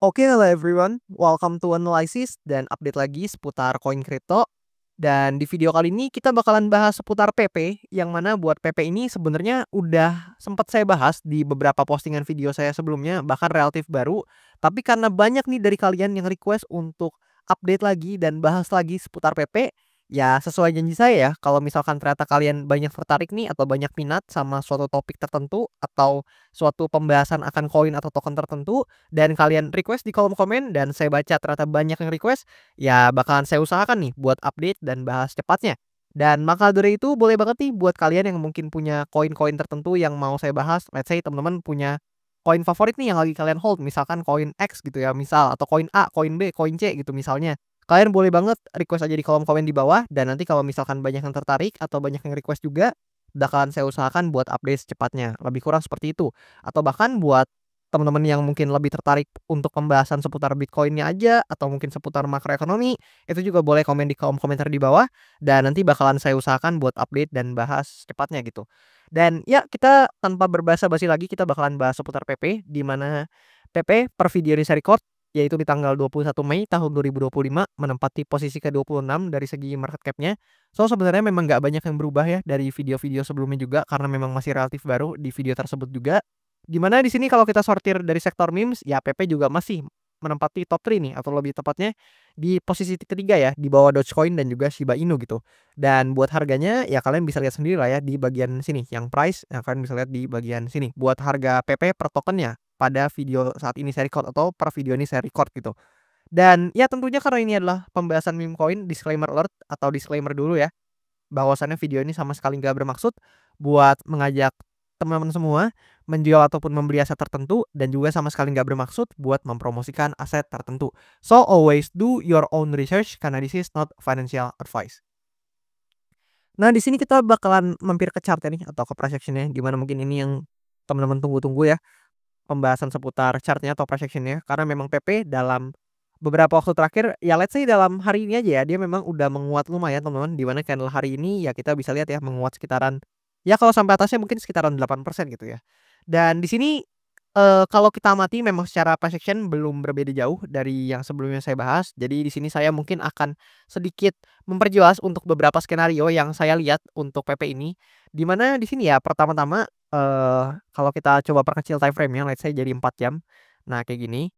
Oke, hello everyone. Welcome to Analysis dan update lagi seputar koin kripto. Dan di video kali ini kita bakalan bahas seputar PP, yang mana buat PP ini sebenarnya udah sempat saya bahas di beberapa postingan video saya sebelumnya, bahkan relatif baru. Tapi karena banyak nih dari kalian yang request untuk update lagi dan bahas lagi seputar PP, ya sesuai janji saya ya, kalau misalkan ternyata kalian banyak tertarik nih atau banyak minat sama suatu topik tertentu atau suatu pembahasan akan koin atau token tertentu, dan kalian request di kolom komen dan saya baca ternyata banyak yang request, ya bakalan saya usahakan nih buat update dan bahas cepatnya. Dan maka dari itu boleh banget nih buat kalian yang mungkin punya koin-koin tertentu yang mau saya bahas. Let's say teman-teman punya koin favorit nih yang lagi kalian hold, misalkan koin X gitu ya, misal, atau koin A, koin B, koin C gitu misalnya. Kalian boleh banget request aja di kolom komen di bawah, dan nanti kalau misalkan banyak yang tertarik atau banyak yang request juga, bakalan saya usahakan buat update secepatnya. Lebih kurang seperti itu. Atau bahkan buat teman-teman yang mungkin lebih tertarik untuk pembahasan seputar Bitcoin-nya aja atau mungkin seputar makroekonomi, itu juga boleh komen di kolom komentar di bawah, dan nanti bakalan saya usahakan buat update dan bahas secepatnya gitu. Dan ya, kita tanpa berbasa-basi lagi, kita bakalan bahas seputar PP, di mana PP per video ini saya record yaitu di tanggal 21 Mei tahun 2025, menempati posisi ke-26 dari segi market cap-nya. So sebenarnya memang nggak banyak yang berubah ya dari video-video sebelumnya juga, karena memang masih relatif baru di video tersebut juga. Di mana di sini kalau kita sortir dari sektor memes, ya PP juga masih menempati top 3 nih, atau lebih tepatnya di posisi ketiga ya, di bawah Dogecoin dan juga Shiba Inu gitu. Dan buat harganya ya kalian bisa lihat sendiri lah ya di bagian sini, yang price ya kalian bisa lihat di bagian sini. Buat harga PP per tokennya pada video saat ini saya record atau per video ini saya record gitu. Dan ya tentunya karena ini adalah pembahasan meme coin, disclaimer alert atau disclaimer dulu ya, bahwasannya video ini sama sekali nggak bermaksud buat mengajak teman-teman semua menjual ataupun membeli aset tertentu, dan juga sama sekali nggak bermaksud buat mempromosikan aset tertentu. So always do your own research karena this is not financial advice. Nah, di sini kita bakalan mampir ke chart nih atau ke price action-nya, di mana mungkin ini yang teman-teman tunggu-tunggu ya, pembahasan seputar chart-nya atau price action-nya, karena memang PP dalam beberapa waktu terakhir ya, let's say dalam hari ini aja ya, dia memang udah menguat lumayan teman-teman, di mana candle hari ini ya kita bisa lihat ya menguat sekitaran, ya kalau sampai atasnya mungkin sekitaran 8% gitu ya. Dan di sini kalau kita amati memang secara price action belum berbeda jauh dari yang sebelumnya saya bahas. Jadi di sini saya mungkin akan sedikit memperjelas untuk beberapa skenario yang saya lihat untuk PP ini. Di mana di sini ya pertama-tama, kalau kita coba perkecil time frame-nya, let's say jadi 4 jam. Nah, kayak gini.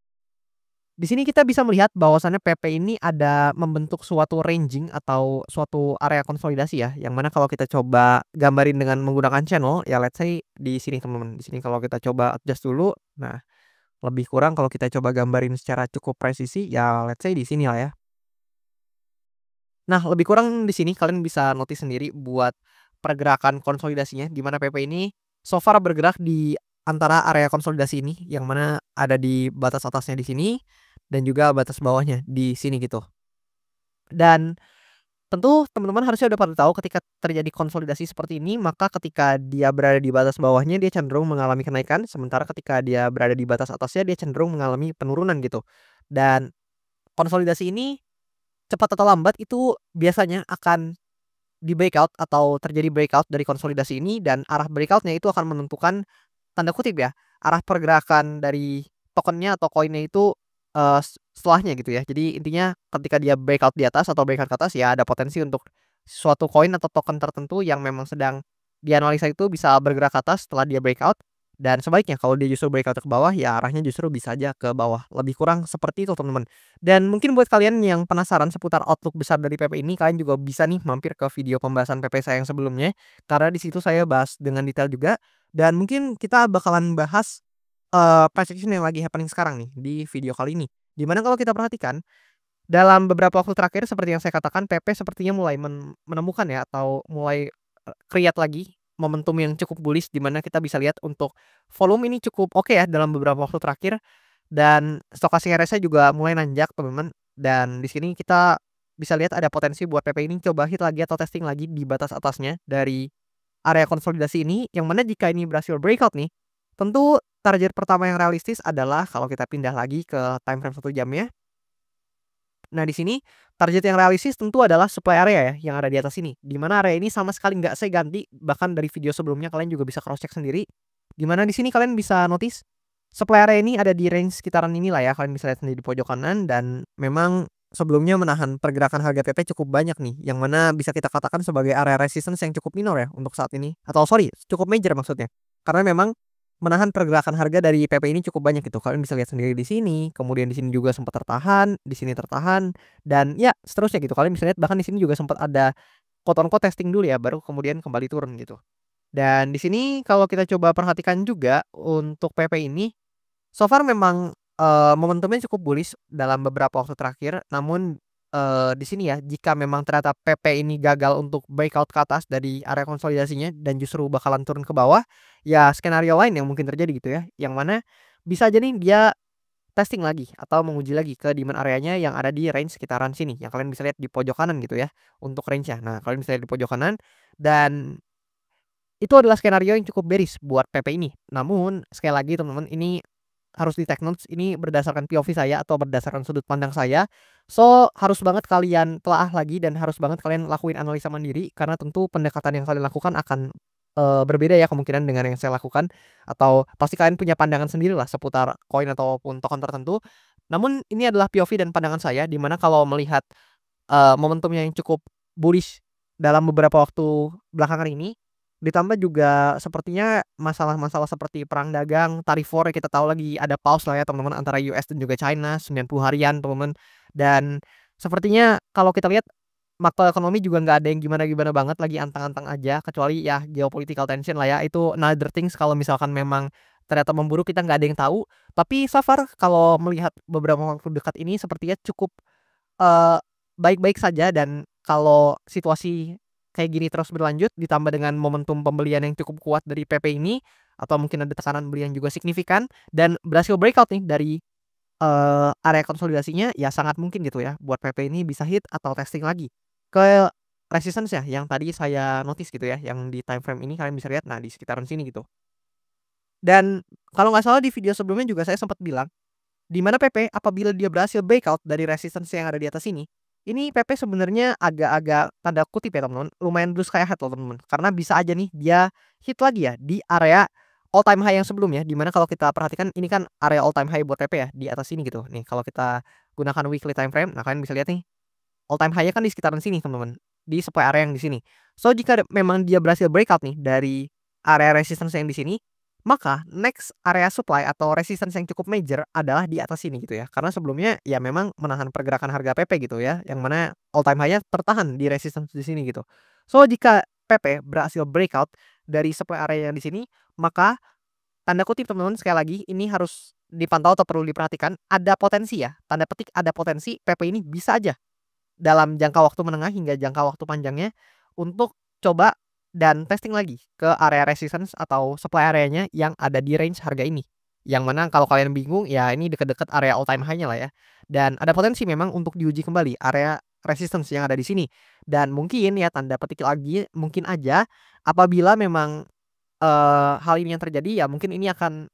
Di sini kita bisa melihat bahwasannya PP ini ada membentuk suatu ranging atau suatu area konsolidasi ya, yang mana kalau kita coba gambarin dengan menggunakan channel, ya let's say di sini teman-teman. Di sini kalau kita coba adjust dulu, nah lebih kurang kalau kita coba gambarin secara cukup presisi, ya let's say di sini lah ya. Nah, lebih kurang di sini kalian bisa notice sendiri buat pergerakan konsolidasinya, di mana PP ini so far bergerak di antara area konsolidasi ini, yang mana ada di batas atasnya di sini dan juga batas bawahnya di sini gitu. Dan tentu teman-teman harusnya udah pada tahu ketika terjadi konsolidasi seperti ini, maka ketika dia berada di batas bawahnya dia cenderung mengalami kenaikan, sementara ketika dia berada di batas atasnya dia cenderung mengalami penurunan gitu. Dan konsolidasi ini cepat atau lambat itu biasanya akan di breakout atau terjadi breakout dari konsolidasi ini, dan arah breakout-nya itu akan menentukan, tanda kutip ya, arah pergerakan dari tokennya atau koinnya itu setelahnya gitu ya. Jadi intinya ketika dia breakout di atas atau breakout ke atas, ya ada potensi untuk suatu koin atau token tertentu yang memang sedang dianalisa itu bisa bergerak ke atas setelah dia breakout, dan sebaliknya kalau dia justru breakout ke bawah, ya arahnya justru bisa aja ke bawah. Lebih kurang seperti itu teman-teman. Dan mungkin buat kalian yang penasaran seputar outlook besar dari PP ini, kalian juga bisa nih mampir ke video pembahasan PP saya yang sebelumnya, karena di situ saya bahas dengan detail juga. Dan mungkin kita bakalan bahas price action yang lagi happening sekarang nih di video kali ini. Dimana kalau kita perhatikan dalam beberapa waktu terakhir seperti yang saya katakan, PP sepertinya mulai menemukan ya, atau mulai create lagi momentum yang cukup bullish, di mana kita bisa lihat untuk volume ini cukup oke ya dalam beberapa waktu terakhir, dan stokastik RSI juga mulai nanjak teman-teman. Dan di sini kita bisa lihat ada potensi buat PP ini coba hit lagi atau testing lagi di batas atasnya dari area konsolidasi ini, yang mana jika ini berhasil breakout nih, tentu target pertama yang realistis adalah kalau kita pindah lagi ke time frame 1 jamnya. Nah, di sini target yang realistis tentu adalah supply area ya yang ada di atas ini. Di mana area ini sama sekali nggak saya ganti, bahkan dari video sebelumnya kalian juga bisa cross check sendiri. Di mana di sini kalian bisa notice Supply area ini ada di range sekitaran inilah ya, kalian bisa lihat sendiri di pojok kanan, dan memang sebelumnya menahan pergerakan harga PP cukup banyak nih, yang mana bisa kita katakan sebagai area resistance yang cukup minor ya untuk saat ini, atau sorry, cukup major maksudnya. Karena memang menahan pergerakan harga dari PP ini cukup banyak gitu. Kalian bisa lihat sendiri di sini, kemudian di sini juga sempat tertahan, di sini tertahan, dan ya seterusnya gitu. Kalian bisa lihat bahkan di sini juga sempat ada quote on quote testing dulu ya, baru kemudian kembali turun gitu. Dan di sini kalau kita coba perhatikan juga untuk PP ini, so far memang, momentumnya cukup bullish dalam beberapa waktu terakhir. Namun, di sini ya, jika memang ternyata PP ini gagal untuk breakout ke atas dari area konsolidasinya dan justru bakalan turun ke bawah, ya skenario lain yang mungkin terjadi gitu ya, yang mana bisa aja nih dia testing lagi atau menguji lagi ke demand areanya yang ada di range sekitaran sini, yang kalian bisa lihat di pojok kanan gitu ya, untuk range-nya. Nah, kalian bisa lihat di pojok kanan, dan itu adalah skenario yang cukup bearish buat PP ini. Namun sekali lagi teman-teman, ini harus di-take notes, ini berdasarkan POV saya atau berdasarkan sudut pandang saya. So, harus banget kalian telaah lagi dan harus banget kalian lakuin analisa mandiri, karena tentu pendekatan yang kalian lakukan akan, berbeda ya kemungkinan dengan yang saya lakukan, atau pasti kalian punya pandangan sendirilah seputar koin ataupun token tertentu. Namun ini adalah POV dan pandangan saya, di mana kalau melihat, momentumnya yang cukup bullish dalam beberapa waktu belakangan ini, ditambah juga sepertinya masalah-masalah seperti perang dagang, tarif war, kita tahu lagi ada pause lah ya teman-teman antara US dan juga China 90 harian teman-teman. Dan sepertinya kalau kita lihat makroekonomi juga nggak ada yang gimana-gimana banget, lagi antang-antang aja, kecuali ya geopolitical tension lah ya, itu another things kalau misalkan memang ternyata memburuk, kita nggak ada yang tahu. Tapi so far kalau melihat beberapa waktu dekat ini sepertinya cukup, eee, baik-baik saja, dan kalau situasi kayak gini terus berlanjut ditambah dengan momentum pembelian yang cukup kuat dari PP ini, atau mungkin ada tekanan beli yang juga signifikan dan berhasil breakout nih dari, area konsolidasinya, ya sangat mungkin gitu ya buat PP ini bisa hit atau testing lagi ke resistance ya yang tadi saya notice gitu ya, yang di time frame ini kalian bisa lihat, nah di sekitaran sini gitu. Dan kalau nggak salah di video sebelumnya juga saya sempat bilang, di mana PP apabila dia berhasil breakout dari resistance yang ada di atas ini PP sebenarnya agak-agak tanda kutip ya teman-teman, lumayan blue sky ahead loh teman-teman. Karena bisa aja nih dia hit lagi ya di area all time high yang sebelumnya, di mana kalau kita perhatikan ini kan area all time high buat PP ya, di atas sini gitu. Nih kalau kita gunakan weekly time frame, nah kalian bisa lihat nih, all time high-nya kan di sekitaran sini teman-teman, di supply area yang di sini. So jika memang dia berhasil breakout nih dari area resistance yang di sini, maka next area supply atau resistance yang cukup major adalah di atas sini gitu ya. Karena sebelumnya ya memang menahan pergerakan harga PP gitu ya, yang mana all time high-nya tertahan di resistance di sini gitu. So jika PP berhasil breakout dari supply area yang di sini, maka tanda kutip teman-teman, sekali lagi ini harus dipantau atau perlu diperhatikan, ada potensi ya, tanda petik ada potensi PP ini bisa aja dalam jangka waktu menengah hingga jangka waktu panjangnya untuk coba dan testing lagi ke area resistance atau supply areanya yang ada di range harga ini. Yang mana kalau kalian bingung ya ini deket-deket area all time high-nya lah ya. Dan ada potensi memang untuk diuji kembali area resistance yang ada di sini. Dan mungkin ya tanda petik lagi, mungkin aja apabila memang, hal ini yang terjadi, ya mungkin ini akan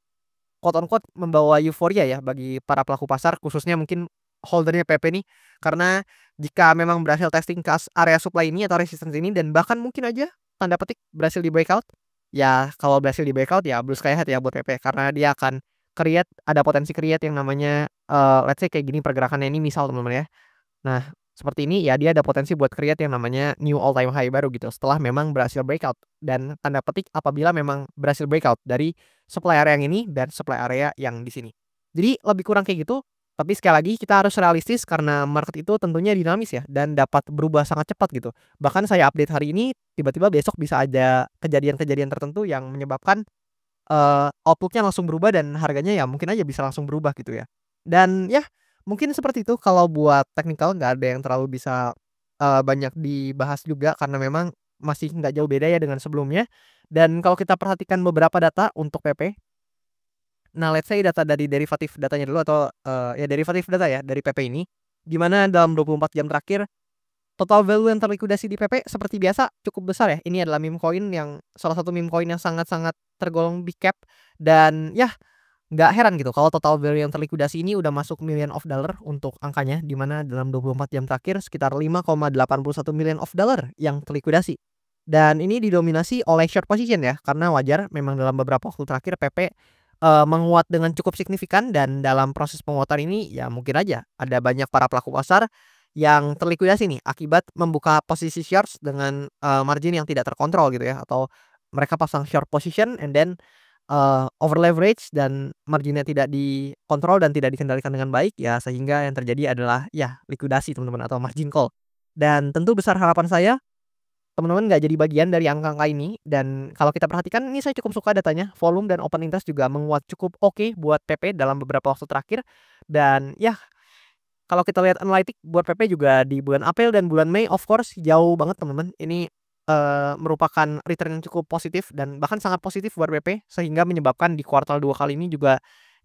quote on quote membawa euforia ya bagi para pelaku pasar, khususnya mungkin holdernya PP nih. Karena jika memang berhasil testing ke area supply ini atau resistance ini, dan bahkan mungkin aja tanda petik berhasil di breakout, ya kalau berhasil di breakout ya blue sky ahead ya buat PP, karena dia akan create, ada potensi create yang namanya, let's say kayak gini pergerakannya ini misal teman-teman ya. Nah, seperti ini ya dia ada potensi buat create yang namanya new all time high baru gitu setelah memang berhasil breakout, dan tanda petik apabila memang berhasil breakout dari supply area yang ini dan supply area yang di sini. Jadi lebih kurang kayak gitu, tapi sekali lagi kita harus realistis karena market itu tentunya dinamis ya dan dapat berubah sangat cepat gitu. Bahkan saya update hari ini, tiba-tiba besok bisa ada kejadian-kejadian tertentu yang menyebabkan, outlook-nya langsung berubah dan harganya ya mungkin aja bisa langsung berubah gitu ya. Dan ya mungkin seperti itu, kalau buat teknikal nggak ada yang terlalu bisa, banyak dibahas juga karena memang masih nggak jauh beda ya dengan sebelumnya. Dan kalau kita perhatikan beberapa data untuk PP, nah let's say data dari derivatif datanya dulu atau, ya derivatif data ya dari PP ini, di mana dalam 24 jam terakhir total value yang terlikuidasi di PP seperti biasa cukup besar ya. Ini adalah meme coin yang salah satu meme coin yang sangat-sangat tergolong big cap, dan ya nggak heran gitu kalau total value yang terlikuidasi ini udah masuk million of dollar untuk angkanya, di mana dalam 24 jam terakhir sekitar 5,81 million of dollar yang terlikuidasi. Dan ini didominasi oleh short position ya, karena wajar memang dalam beberapa waktu terakhir PP, menguat dengan cukup signifikan dan dalam proses penguatan ini ya mungkin aja ada banyak para pelaku pasar yang terlikuidasi nih akibat membuka posisi shorts dengan, margin yang tidak terkontrol gitu ya, atau mereka pasang short position and then, over leverage dan marginnya tidak dikontrol dan tidak dikendalikan dengan baik ya, sehingga yang terjadi adalah ya likuidasi teman-teman atau margin call. Dan tentu besar harapan saya teman-teman nggak jadi bagian dari angka-angka ini, dan kalau kita perhatikan ini saya cukup suka datanya, volume dan open interest juga menguat cukup oke buat PP dalam beberapa waktu terakhir. Dan ya kalau kita lihat analitik buat PP juga di bulan April dan bulan Mei of course jauh banget teman-teman. Ini, merupakan return yang cukup positif dan bahkan sangat positif buat PP, sehingga menyebabkan di kuartal 2 kali ini juga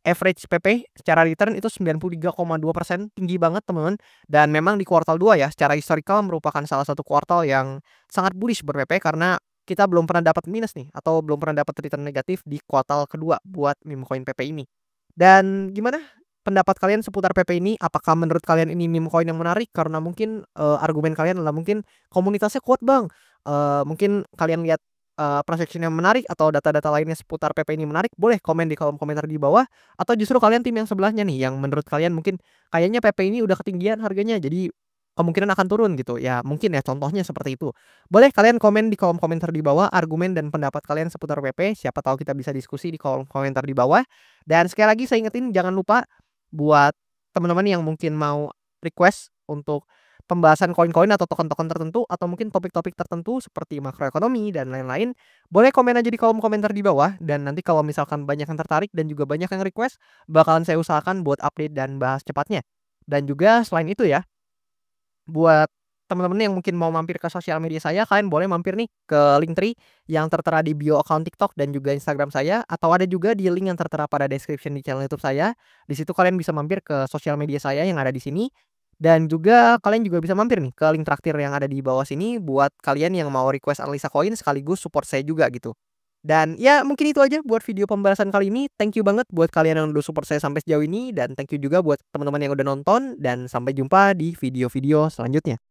average PP secara return itu 93,2%, tinggi banget teman-teman. Dan memang di kuartal 2 ya secara historical merupakan salah satu kuartal yang sangat bullish buat PP karena kita belum pernah dapat minus nih atau belum pernah dapat return negatif di kuartal kedua buat meme coin PP ini. Dan gimana pendapat kalian seputar PP ini? Apakah menurut kalian ini meme coin yang menarik? Karena mungkin, argumen kalian adalah mungkin komunitasnya kuat Bang, mungkin kalian lihat, projection yang menarik atau data-data lainnya seputar PP ini menarik, boleh komen di kolom komentar di bawah. Atau justru kalian tim yang sebelahnya nih, yang menurut kalian mungkin kayaknya PP ini udah ketinggian harganya, jadi kemungkinan akan turun gitu, ya mungkin ya contohnya seperti itu. Boleh kalian komen di kolom komentar di bawah argumen dan pendapat kalian seputar PP, siapa tahu kita bisa diskusi di kolom komentar di bawah. Dan sekali lagi saya ingetin jangan lupa buat teman-teman yang mungkin mau request untuk pembahasan koin-koin atau token-token tertentu atau mungkin topik-topik tertentu seperti makroekonomi dan lain-lain, boleh komen aja di kolom komentar di bawah, dan nanti kalau misalkan banyak yang tertarik dan juga banyak yang request, bakalan saya usahakan buat update dan bahas cepatnya. Dan juga selain itu ya, buat teman-teman yang mungkin mau mampir ke sosial media saya, kalian boleh mampir nih ke Linktree yang tertera di bio account TikTok dan juga Instagram saya, atau ada juga di link yang tertera pada description di channel YouTube saya. Di situ kalian bisa mampir ke sosial media saya yang ada di sini, dan juga kalian juga bisa mampir nih ke link traktir yang ada di bawah sini buat kalian yang mau request analisa koin sekaligus support saya juga gitu. Dan ya mungkin itu aja buat video pembahasan kali ini. Thank you banget buat kalian yang udah support saya sampai sejauh ini, dan thank you juga buat teman-teman yang udah nonton, dan sampai jumpa di video-video selanjutnya.